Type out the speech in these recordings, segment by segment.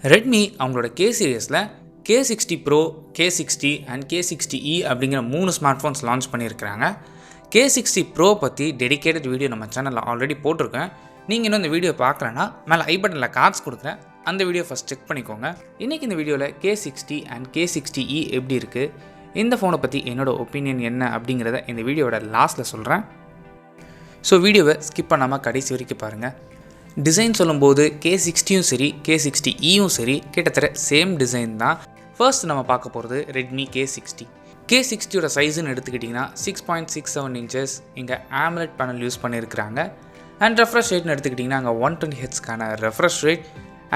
Redmi அவங்களோட K சீரிஸில் K60 Pro, K60 and K60E அப்படிங்கிற 3 ஸ்மார்ட் ஃபோன்ஸ் லான்ச் பண்ணியிருக்கிறாங்க. K60 Pro பற்றி டெடிகேட்டட் வீடியோ நம்ம சேனலில் ஆல்ரெடி போட்டிருக்கேன். நீங்கள் இன்னும் இந்த வீடியோ பார்க்கலன்னா மேலே ஐ பட்டனில் கார்ட்ஸ் கொடுக்குறேன், அந்த வீடியோ ஃபஸ்ட் செக் பண்ணிக்கோங்க. இன்றைக்கி இந்த வீடியோவில் K60 and K60E எப்படி இருக்குது, இந்த ஃபோனை பற்றி என்னோடய ஒப்பீனியன் என்ன அப்படிங்கிறத இந்த வீடியோவோட லாஸ்ட்டில் சொல்கிறேன். ஸோ வீடியோவை ஸ்கிப் பண்ணாமல் கடைசி வரைக்கும் பாருங்கள். டிசைன் சொல்லும்போது K60யும் சரி K60Eயும் சரி கிட்டத்தட்ட சேம் டிசைன் தான். ஃபர்ஸ்ட் நம்ம பார்க்க போகிறது Redmi K60. K60யோட சைஸுன்னு எடுத்துக்கிட்டிங்கன்னா 6.67 inches. இங்கே AMOLED பேனல் யூஸ் பண்ணியிருக்கிறாங்க. அண்ட் ரெஃப்ரெஷ் ரேட்னு எடுத்துக்கிட்டிங்கன்னா அங்கே 120 Hzக்கான refresh rate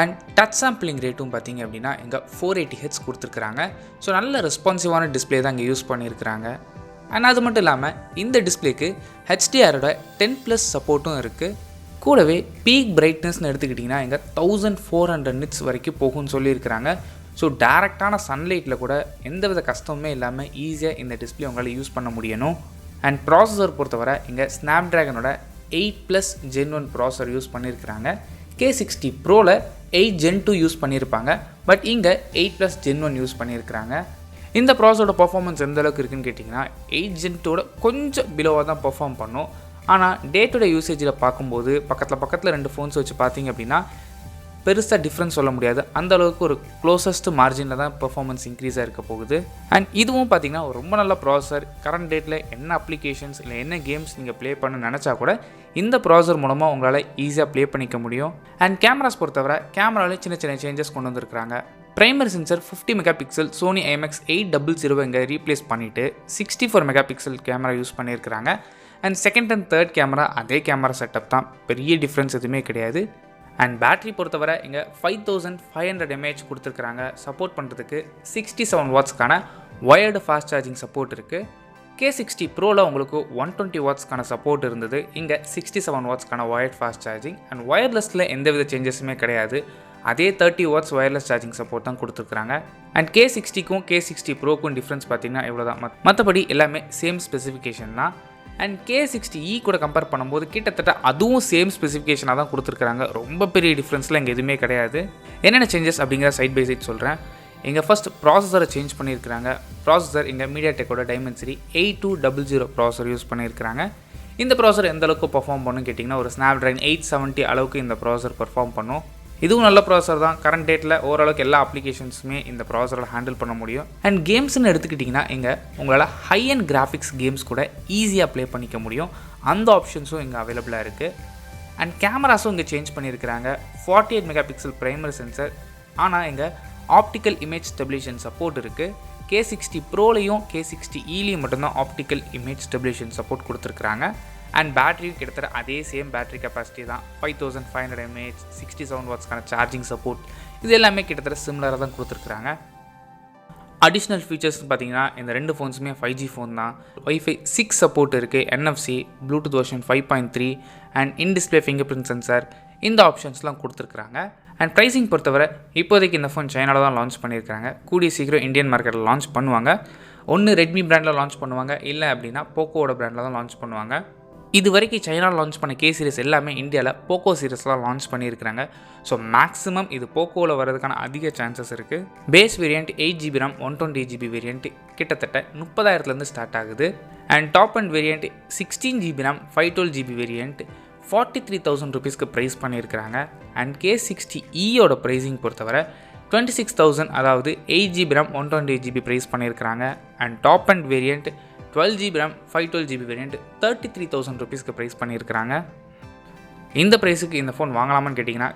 and touch sampling ரேட்டும் பார்த்திங்க அப்படின்னா இங்கே 480 Hz கொடுத்துருக்குறாங்க. ஸோ நல்ல ரெஸ்பான்சிவான டிஸ்பிளே தான் இங்கே யூஸ் பண்ணியிருக்கிறாங்க. அண்ட் அது மட்டும் இல்லாமல் இந்த டிஸ்பிளேக்கு HDRோட 10+ சப்போர்ட்டும் இருக்குது. கூடவே பீக் பிரைட்னஸ்னு எடுத்துக்கிட்டிங்கன்னா இங்கே 1400 nits வரைக்கும் போகும்னு சொல்லியிருக்கிறாங்க. ஸோ டேரெக்டான சன்லைட்டில் கூட எந்தவித கஷ்டமுமே இல்லாமல் ஈஸியாக இந்த டிஸ்பிளே உங்களால் யூஸ் பண்ண முடியணும். அண்ட் ப்ராசஸர் பொறுத்தவரை இங்கே ஸ்னாப்ட்ராகனோட 8+ Gen 1 ப்ராசஸர் யூஸ் பண்ணியிருக்கிறாங்க. K60 Proவில் 8 Gen 2 யூஸ் பண்ணியிருப்பாங்க, பட் இங்கே 8+ Gen 1 யூஸ் பண்ணியிருக்கிறாங்க. இந்த ப்ராசஸரோட பர்ஃபார்மன்ஸ் எந்த அளவுக்கு இருக்குன்னு கேட்டிங்கன்னா 8 Gen 2 கொஞ்சம் பிலோவாக தான் பர்ஃபார்ம் பண்ணும். ஆனால் டே டு டே யூசேஜில் பார்க்கும்போது பக்கத்தில் 2 ஃபோன்ஸ் வச்சு பார்த்தீங்க அப்படின்னா பெருசாக டிஃப்ரென்ஸ் சொல்ல முடியாது. அந்த அளவுக்கு ஒரு க்ளோசஸ்ட் மார்ஜினில் தான் பெர்ஃபார்மன்ஸ் இன்க்ரீஸாக இருக்க போகுது. அண்ட் இதுவும் பார்த்திங்கன்னா ரொம்ப நல்ல ப்ராசஸர். கரண்ட் டேட்டில் என்ன அப்ளிகேஷன்ஸ் இல்லை என்ன கேம்ஸ் நீங்கள் ப்ளே பண்ண நினச்சா கூட இந்த ப்ராசஸர் மூலமாக உங்களால் ஈஸியாக ப்ளே பண்ணிக்க முடியும். அண்ட் கேமராஸ் பொறுத்தவரை கேமராவில் சின்ன சேஞ்சஸ் கொண்டு வந்திருக்கிறாங்க. Primary sensor 50 megapixel Sony IMX800 இங்கே ரீப்ளேஸ் பண்ணிவிட்டு 64 மெகாபிக்சல் கேமரா யூஸ் பண்ணியிருக்கிறாங்க. And second and third camera அதே கேமரா செட்டப் தான், பெரிய டிஃப்ரென்ஸ் எதுவுமே கிடையாது. அண்ட் பேட்டரி பொறுத்தவரை இங்கே 5500 mAh கொடுத்துருக்குறாங்க. சப்போர்ட் பண்ணுறதுக்கு 67 வாட்ஸ்க்கான ஒயர்டு ஃபாஸ்ட் சார்ஜிங் சப்போர்ட் இருக்குது. K60 Proவில் உங்களுக்கு 120 வாட்ஸ்க்கான சப்போர்ட் இருந்தது, இங்கே 67 வாட்ஸ்க்கான ஒயர்ட் ஃபாஸ்ட் சார்ஜிங். அண்ட் ஒயர்லெஸில் எந்தவித சேஞ்சஸுமே கிடையாது, அதே 30 வாட்ஸ் ஒயர்லெஸ் சார்ஜிங் சப்போர்ட் தான் கொடுத்துருக்குறாங்க. அண்ட் K60க்கும் K60 Proக்கும் டிஃப்ரென்ஸ் பார்த்திங்கன்னா இவ்வளோ தான். மற்றபடி எல்லாமே சேம் ஸ்பெசிஃபிகேஷன் தான். அண்ட் K60E கூட கம்பேர் பண்ணும்போது கிட்டத்தட்ட அதுவும் சேம் ஸ்பெசிஃபிகேஷனாக தான் கொடுத்துருக்குறாங்க. ரொம்ப பெரிய டிஃப்ரென்ஸ்லாம் இங்கே எதுவுமே கிடையாது. என்னென்ன சேஞ்சஸ் அப்படிங்கிற சைட் பை சைட் சொல்கிறேன். இங்கே ஃபஸ்ட் ப்ராசஸரை சேஞ்ச் பண்ணியிருக்கிறாங்க. ப்ராசஸர் இங்கே MediaTekோட Dimensity 8200 ப்ராசஸர் யூஸ் பண்ணியிருக்கிறாங்க. இந்த ப்ராசஸர் எந்த அளவுக்கு பர்ஃபார்ம் பண்ணுன்னு கேட்டிங்கன்னா ஒரு Snapdragon 870 அளவுக்கு இந்த ப்ராசஸர் பர்ஃபார்ம் பண்ணும். இதுவும் நல்ல ப்ராசஸர் தான். கரண்ட் டேட்டில் ஓரளவுக்கு எல்லா அப்ளிகேஷன்ஸுமே இந்த ப்ராசஸரில் ஹேண்டில் பண்ண முடியும். அண்ட் கேம்ஸ்னு எடுத்துக்கிட்டிங்கன்னா இங்கே உங்களால் ஹை அண்ட் கிராஃபிக்ஸ் கேம்ஸ் கூட ஈஸியாக ப்ளே பண்ணிக்க முடியும். அந்த ஆப்ஷன்ஸும் இங்கே அவைலபிளாக இருக்குது. அண்ட் கேமராஸும் இங்கே சேஞ்ச் பண்ணியிருக்கிறாங்க. 48 மெகாபிக்சல் பிரைமரி சென்சர், ஆனால் இங்கே ஆப்டிக்கல் இமேஜ் ஸ்டெபிலேஷன் சப்போர்ட் இருக்குது. K60 Proலையும் K60Eலையும் மட்டும்தான் ஆப்டிக்கல் இமேஜ் ஸ்டெபிலேஷன் சப்போர்ட் கொடுத்துருக்குறாங்க. அண்ட் பேட்டரியும் கிட்டத்தட்ட அதே சேம் பேட்டரி கெப்பாசிட்டி தான், 5500 mAh, 67 வாட்ஸ்க்கான சார்ஜிங் சப்போர்ட். இது எல்லாமே கிட்டத்தட்ட சிமிலராக தான் கொடுத்துருக்குறாங்க. அடிஷ்னல் ஃபீச்சர்ஸ்னு பார்த்தீங்கன்னா இந்த 2 ஃபோன்ஸுமே 5G ஃபோன் தான். Wi-Fi 6 சப்போர்ட் இருக்குது, NFC, Bluetooth version 5.3 and in-display finger print sensor, இந்த ஆப்ஷன்ஸ்லாம் கொடுத்துருக்குறாங்க. அண்ட் ப்ரைஸிங் பொறுத்தவரை இப்போதைக்கு இந்த ஃபோன் சைனாவில் தான் லான்ச் பண்ணியிருக்காங்க. கூடிய சீக்கிரம் இந்தியன் மார்க்கெட்டில் லான்ச் பண்ணுவாங்க. ஒன்று ரெட்மி பிராண்டில் லான்ச் பண்ணுவாங்க, இல்லை அப்படின்னா போக்கோவோட பிராண்டில் தான் லான்ச் பண்ணுவாங்க. இது வரைக்கும் சைனாவில் லான்ச் பண்ண K சீரிஸ் எல்லாமே இந்தியாவில் போக்கோ சீரிஸ்லாம் லான்ச் பண்ணியிருக்கிறாங்க. ஸோ மேக்ஸிமம் இது போக்கோவில் வரதுக்கான அதிக சான்சஸ் இருக்குது. Base variant 8GB RAM 128GB variant கிட்டத்தட்ட 30,000 ஸ்டார்ட் ஆகுது. And top end variant 16GB RAM 512GB variant 43,000 rupeesக்கு ப்ரைஸ் பண்ணியிருக்கிறாங்க. அண்ட் K60Eயோட ப்ரைஸிங் பொறுத்தவரை 26,000, அதாவது 8GB RAM 128GB ப்ரைஸ் பண்ணியிருக்கிறாங்க. And top end variant 12GB RAM 512GB variant 33,000 rupeesக்கு ப்ரைஸ் பண்ணியிருக்கிறாங்க. இந்த ப்ரைஸுக்கு இந்த ஃபோன் வாங்கலாமான்னு கேட்டிங்கன்னா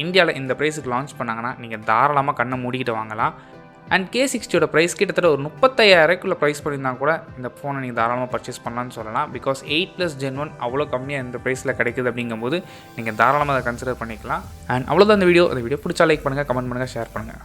இந்தியாவில் இந்த ப்ரைஸுக்கு லான்ச் பண்ணாங்கன்னா நீங்கள் தாராளமாக கண்ணை மூடிக்கிட்டு வாங்கலாம். அண்ட் K60யோட ப்ரைஸ் கிட்டத்தட்ட ஒரு 35,000 ப்ரைஸ் பண்ணியிருந்தால் கூட இந்த ஃபோனை நீங்கள் தாராளமாக பர்ச்சேஸ் பண்ணலான்னு சொல்லலாம். பிகாஸ் 8+ Gen 1 அவ்வளோ கம்மியாக இந்த ப்ரைஸில் கிடைக்குது அப்படிங்கும்போது நீங்கள் தாராளமாக அதை கன்சிடர் பண்ணிக்கலாம். அண்ட் அவ்வளோதான் இந்த வீடியோ பிடிச்சா லைக் பண்ணுங்கள், கமெண்ட் பண்ணுங்கள், ஷேர் பண்ணுங்கள்.